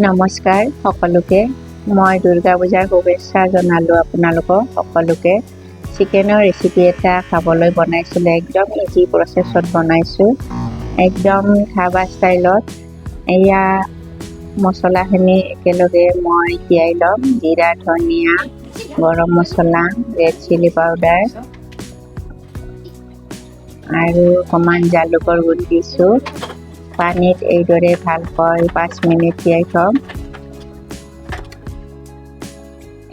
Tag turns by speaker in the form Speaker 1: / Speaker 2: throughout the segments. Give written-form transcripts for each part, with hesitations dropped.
Speaker 1: নমস্কাৰ সকলোকে মই দুৰ্গা পূজাৰ শুভেচ্ছা জনালোঁ আপোনালোকক সকলোকে চিকেনৰ ৰেচিপি এটা খাবলৈ বনাইছিলোঁ একদম ইজি প্ৰচেছত বনাইছোঁ একদম ধাবা ষ্টাইলত এয়া মছলাখিনি একেলগে মই তিয়াই ল'ম জিৰা ধনিয়া গৰম মছলা ৰেড চিলি পাউডাৰ আৰু অকণমান জালুকৰ গুড়ি দিছোঁ পানীত এইদৰে ভালকৈ 5 মিনিট তিয়াই থ'ম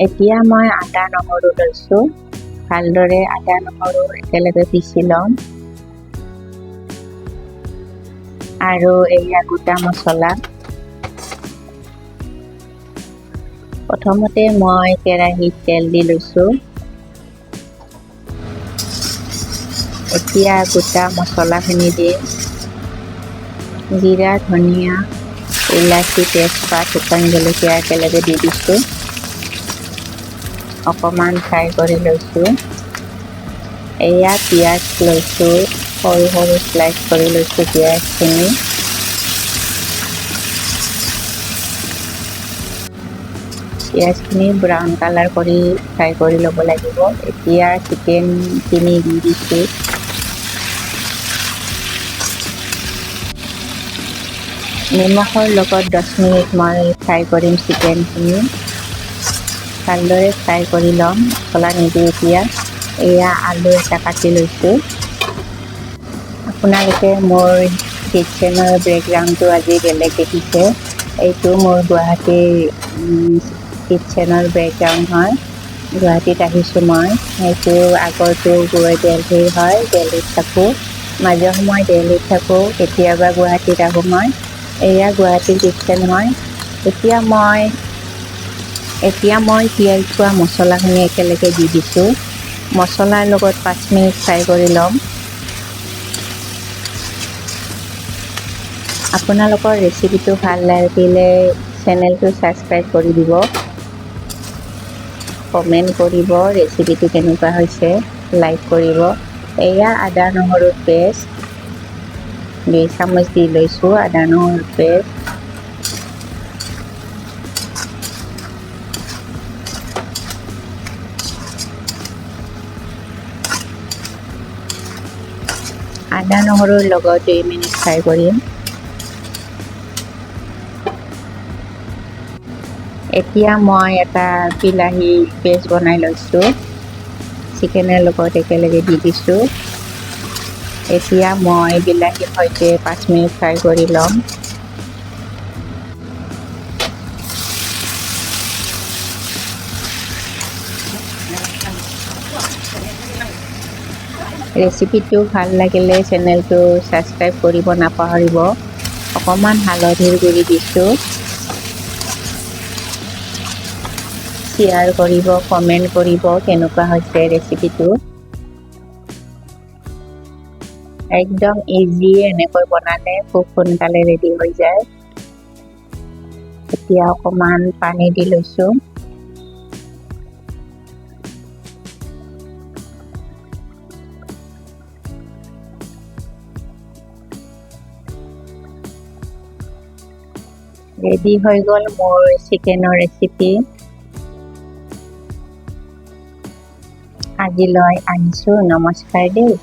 Speaker 1: এতিয়া মই আদা নহৰু লৈছোঁ ভালদৰে আদা নহৰু একেলগে পিচি ল'ম আৰু এয়া গোটা মছলা প্ৰথমতে মই কেৰাহীত তেল দি লৈছোঁ এতিয়া গোটা মছলাখিনি দিম জিৰা ধনিয়া ইলাচি তেজপাত শুকান জলকীয়া একেলগে দি দিছোঁ অকণমান ফ্ৰাই কৰি লৈছোঁ এয়া পিঁয়াজ লৈছোঁ সৰু সৰু স্লাইচ কৰি লৈছোঁ পিঁয়াজখিনি পিঁয়াজখিনি ব্ৰাউন কালাৰ কৰি ফ্ৰাই কৰি ল'ব লাগিব এতিয়া চিকেনখিনি দি দিছোঁ নিমখৰ লগত 10 মিনিট মই ফ্ৰাই কৰিম চিকেনখিনি ভালদৰে ফ্ৰাই কৰি ল'ম মছলা নিদি এতিয়া এয়া আলু এটা কাটি লৈছোঁ আপোনালোকে মোৰ কিটচেনৰ বেকগ্ৰাউণ্ডটো আজি বেলেগ দেখিছে এইটো মোৰ গুৱাহাটীৰ কিটচেনৰ বেকগ্ৰাউণ্ড হয় গুৱাহাটীত আহিছোঁ মই সেইটো আগৰটো দেলহিৰ হয় দেলহিত থাকোঁ মাজে সময়ে দেলহিত থাকোঁ কেতিয়াবা গুৱাহাটীত আহোঁ মই এয়া গুৱাহাটীৰ কিটচেন হয় এতিয়া মই তিয়াই থোৱা মছলাখিনি একেলগে দি দিছোঁ মছলাৰ লগত 5 মিনিট ফ্ৰাই কৰি ল'ম আপোনালোকৰ ৰেচিপিটো ভাল লাগিলে চেনেলটো ছাবস্ক্ৰাইব কৰি দিব কমেণ্ট কৰিব ৰেচিপিটো কেনেকুৱা হৈছে লাইক কৰিব এয়া আদা নহৰুৰ পেষ্ট 2 চামুচ দি লৈছোঁ আদা নহৰুৰ পেষ্ট আদা নহৰুৰ লগত 2 মিনিট ফ্ৰাই কৰিম এতিয়া মই এটা বিলাহী পেষ্ট বনাই লৈছোঁ চিকেনৰ লগত একেলগে দি দিছোঁ এতিয়া মই বিলাহীৰ সৈতে 5 মিনিট ফ্ৰাই কৰি ল'ম ৰেচিপিটো ভাল লাগিলে চেনেলটো ছাবস্ক্ৰাইব কৰিব নাপাহৰিব অকণমান হালধিৰ গুড়ি দিছোঁ শ্বেয়াৰ কৰিব কমেণ্ট কৰিব কেনেকুৱা হৈছে ৰেচিপিটো একদম ইজি এনেকৈ বনালে খুব সোনকালে ৰেডি হৈ যায় এতিয়া অকণমান পানী দি লৈছোঁ ৰেডি হৈ গ'ল মোৰ চিকেনৰ ৰেচিপি আজিলৈ আহিছোঁ নমস্কাৰ দেই